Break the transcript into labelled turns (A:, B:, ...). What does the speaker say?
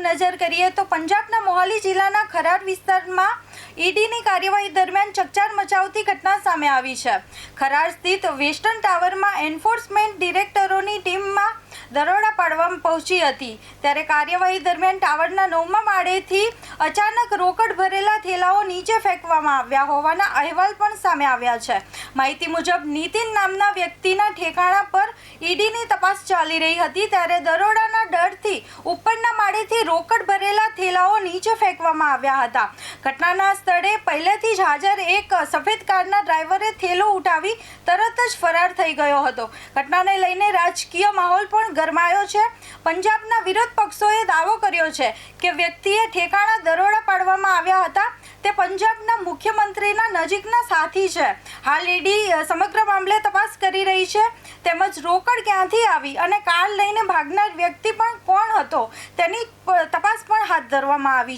A: નજર કરીએ તો પંજાબના મોહાલી જિલ્લાના ખરાર વિસ્તારમાં ઈડીની કાર્યવાહી દરમિયાન ચકચાર મચાવતી ઘટના સામે આવી છે. ખરાર સ્થિત વેસ્ટર્ન ટાવરમાં એન્ફોર્સમેન્ટ ડિરેક્ટરોની ટીમમાં દરોડા પાડવામાં પહોંચી હતી. ત્યારે કાર્યવાહી દરમિયાન ટાવરના 9મા માળેથી અચાનક રોકડ ભરેલા થેલાઓ નીચે ફેંકવામાં આવ્યા હોવાના અહેવાલ પણ સામે આવ્યા છે. માહિતી મુજબ નીતિન નામના વ્યક્તિના ઠેકાણા પર ઈડીની તપાસ ચાલી રહી હતી. ત્યારે દરોડાના ડરથી ઉપરના માળેથી રોકડ ભરેલા થેલાઓ નીચે ફેંકવામાં આવ્યા હતા. ઘટનાના સ્થળે પહેલેથી જ હાજર એક સફેદ કારના ડ્રાઈવરે થેલો ઉઠાવી તરત જ ફરાર થઈ ગયો હતો. ઘટનાને લઈને રાજકીય માહોલ પણ ગરમાયો છે. પંજાબના વિરોધ પક્ષોએ દાવો કર્યો છે કે વ્યક્તિએ ઠેકાણા દરોડા પાડવામાં આવ્યા હતા તે પંજાબના મુખ્યમંત્રીના નજીકના સાથી છે. હાલ ઈડી સમગ્ર મામલે તપાસ કરી રહી છે. તેમજ રોકડ ક્યાંથી આવી અને કાર લઈને ભાગનાર વ્યક્તિ પણ કોણ હતો તેની તપાસ પણ હાથ ધરવામાં આવી છે.